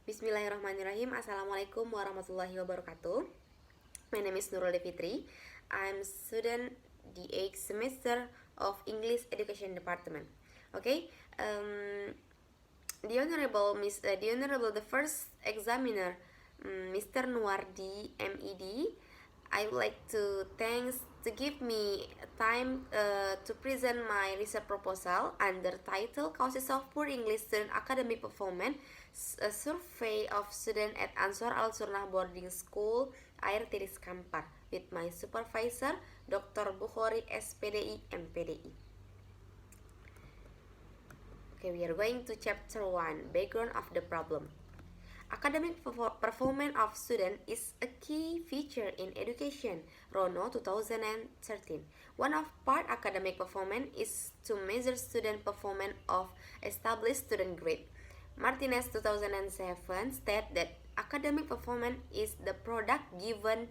Bismillahirrahmanirrahim. Assalamualaikum warahmatullahi wabarakatuh. My name is Nurul Devitri. I'm student the 8th semester of English Education Department. Okay, the first examiner, Mr. Nuardi MED. I would like to thanks to give me time to present my research proposal under title Causes of Poor English Student Academic Performance, a survey of students at Ansor Al Sunnah Boarding School, Air Tiris Kampar, with my supervisor, Dr. Bukhari SPDI MPDI. Okay, we are going to chapter 1, background of the problem. Academic performance of students is a key feature in education. Rono 2013. One of part academic performance is to measure student performance of established student grade. Martinez 2007 state that academic performance is the product given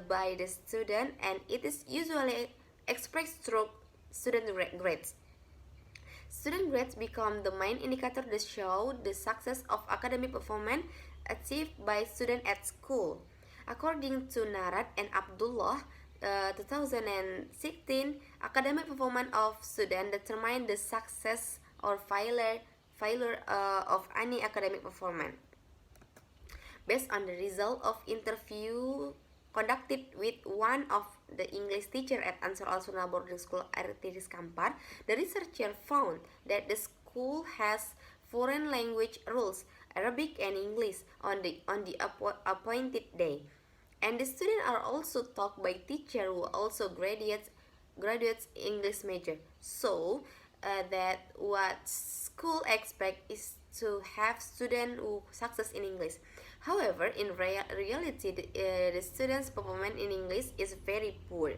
by the student and it is usually expressed through student grades. Student grades become the main indicator that show the success of academic performance achieved by students at school. According to Narat and Abdullah, 2016, academic performance of students determine the success or failure of any academic performance. Based on the result of interview conducted with one of the English teacher at Ansor Al Sunnah Boarding School Air Tiris Kampar, the researcher found that the school has foreign language rules, Arabic and English, on the appointed day, and the students are also taught by teacher who also graduates English major. So that what school expect is to have students who success in English. However, in reality, the students' performance in English is very poor.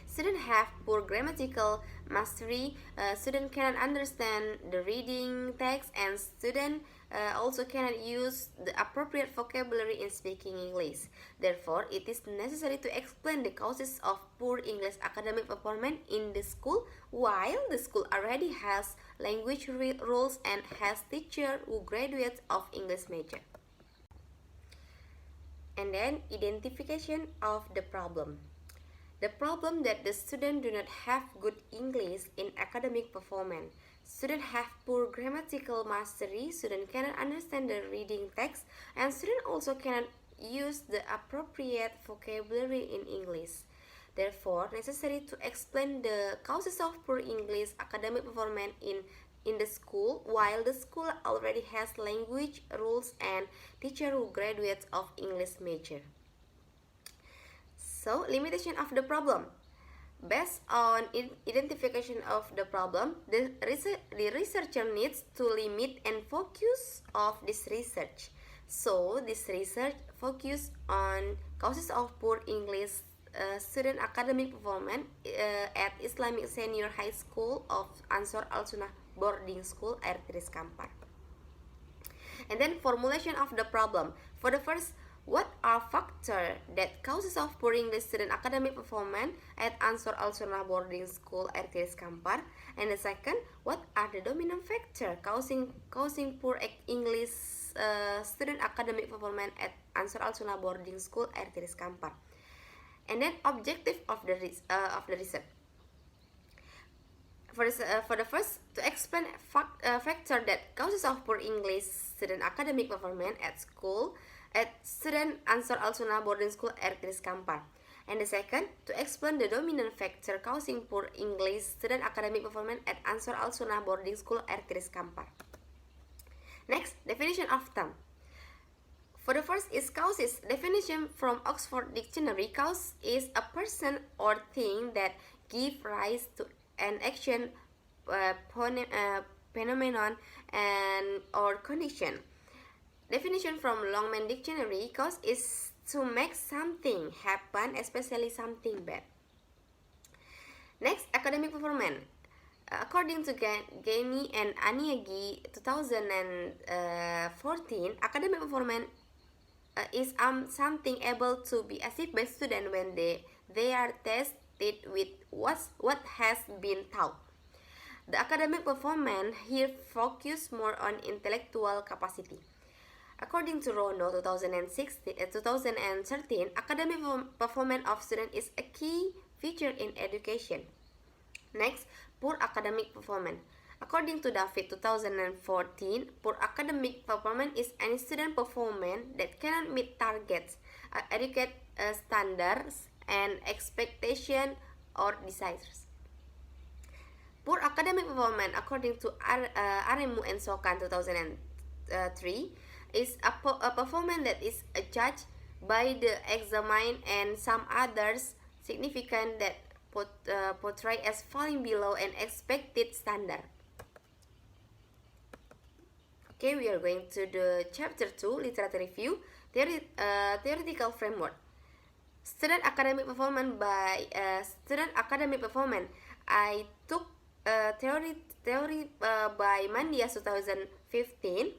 Students have poor grammatical mastery, students cannot understand the reading text, and students also cannot use the appropriate vocabulary in speaking English. Therefore, it is necessary to explain the causes of poor English academic performance in the school, while the school already has language rules and has teachers who graduates of English major. And then identification of the problem. The problem that the students do not have good English in academic performance. Students have poor grammatical mastery, students cannot understand the reading text, and students also cannot use the appropriate vocabulary in English. Therefore, necessary to explain the causes of poor English academic performance in the school, while the school already has language rules and teacher who graduates of English major. So, limitation of the problem. Based on identification of the problem, the researcher needs to limit and focus of this research. So, this research focus on causes of poor English student academic performance at Islamic Senior High School of Ansor Al Sunnah Boarding School, Air Tiris Kampar. And then formulation of the problem. For the first, what are factors that causes of poor English student academic performance at Ansor Al Sunnah Boarding School, Air Tiris Kampar? And the second, what are the dominant factors causing poor English student academic performance at Ansor Al Sunnah Boarding School, Air Tiris Kampar? And then objective of the research. For the first, to explain factor that causes of poor English student academic performance at school at student Ansor Al Sunnah Boarding School Air Tiris Kampar. And the second, to explain the dominant factor causing poor English student academic performance at Ansor Al Sunnah Boarding School Air Tiris Kampar. Next, definition of term. For the first is causes. Definition from Oxford Dictionary. Cause is a person or thing that give rise to an action, phenomenon, and or condition. Definition from Longman Dictionary. Cause is to make something happen, especially something bad. Next, academic performance. According to Gaini and Aniagi 2014, academic performance is something able to be achieved by students when they are tested with what has been taught. The academic performance here focus more on intellectual capacity. According to Rono 2013, academic performance of students is a key feature in education. Next, poor academic performance. According to David 2014, poor academic performance is any student performance that cannot meet targets, adequate standards, and expectation or desires. Poor academic performance, according to Aremu and Sokan 2003, is a performance that is judged by the examiner and some others significant that portray as falling below an expected standard. Okay, we are going to the chapter 2, literature review, theoretical framework. Student academic performance. I took theory by Mandias 2015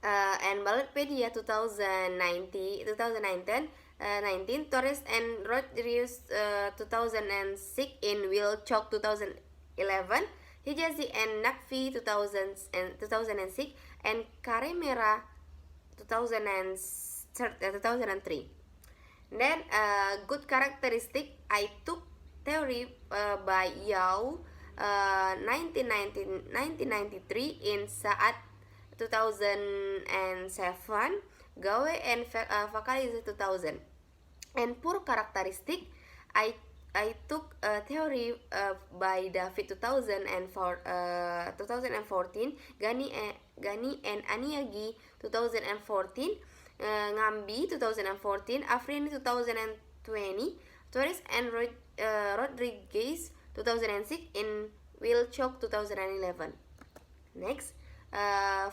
and Ballotpedia 2019, Torres and Rodriguez 2006, in Wilczok 2011, Hijazi and Nakfi 2006, and Karemera 2003. Then good characteristic, I took theory by Yao 1993, in Saat 2007, Gawe and Fakaliza 2000. And poor characteristic, I took theory by David 2014, Gani and Aniagi 2014, Ngambi 2014, Afrini 2020, Torres and Rodriguez 2006, in Wilczok 2011. Next,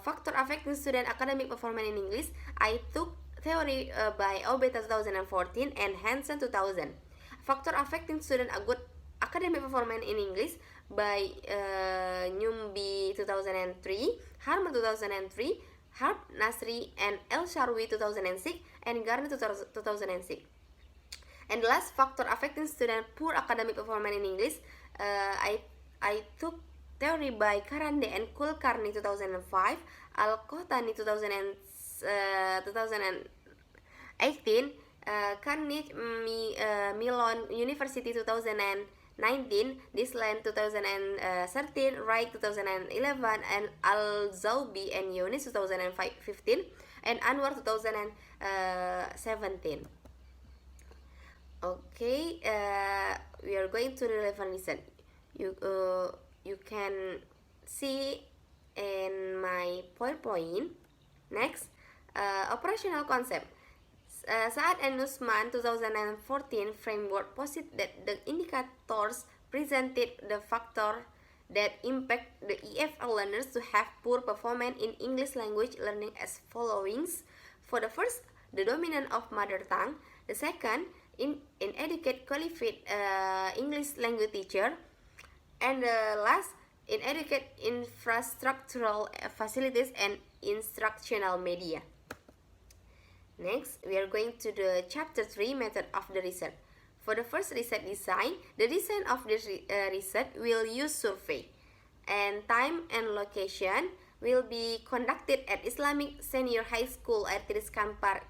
factor affecting student academic performance in English. I took theory by Obeta 2014 and Hansen 2000. Factor affecting student a good academic performance in English by Nyumbi 2003, Harma 2003, Harp Nasri and El Sharwi 2006, and Garner 2006. And the last factor affecting student poor academic performance in English, I took theory by Karande and Kulkarni 2005, Al-Kohtani 2018, Carnegie Mellon University 2019, Disland 2013, Wright 2011, and Al-Zawbi and Yunis 2015, and Anwar 2017. Okay, we are going to the relevant lesson. You can see in my PowerPoint. Next, operational concept. Saad and Nussman 2014 framework posit that the indicators presented the factor that impact the EFL learners to have poor performance in English language learning as followings. For the first, the dominance of mother tongue. The second, inadequate qualified English language teacher. And the last, inadequate infrastructural facilities and instructional media. Next, we are going to the chapter 3, method of the research. For the first research design, the design of the research will use survey, and time and location will be conducted at Islamic Senior High School at Kampar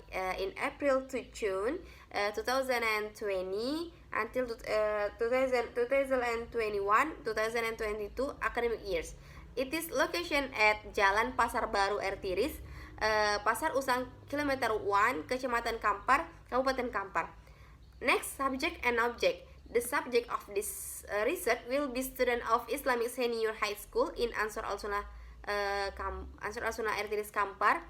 in April to June 2020 until 2021-2022 academic years. It is location at Jalan Pasar Baru Ertiris, Pasar Usang, Kilometer 1, Kecamatan Kampar, Kabupaten Kampar. Next, subject and object. The subject of this research will be student of Islamic Senior High School in Ansor Al-Sunnah Ertiris Kampar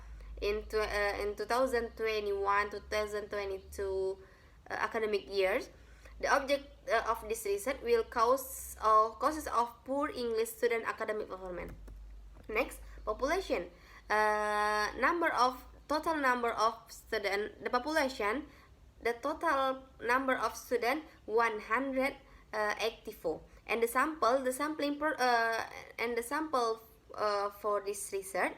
in 2021-2022 academic years. The object of this research will causes of poor English student academic performance. Next, population. Total number of student. The population. The total number of student 184, and the sampling for this research.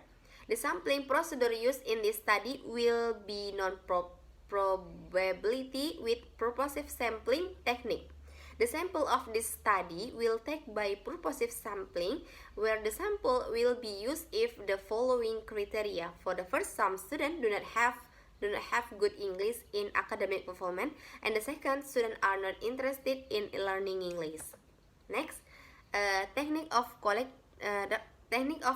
The sampling procedure used in this study will be non-probability with purposive sampling technique. The sample of this study will take by purposive sampling, where the sample will be used if the following criteria. For the first, some students do not have good English in academic performance, and the second, students are not interested in learning English. Next, technique of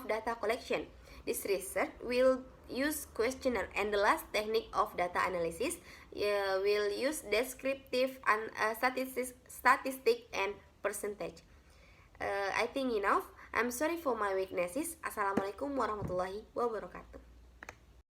data collection. This research will use questionnaire, and the last technique of data analysis will use descriptive and statistic and percentage. I think enough. I'm sorry for my weaknesses. Assalamualaikum warahmatullahi wabarakatuh.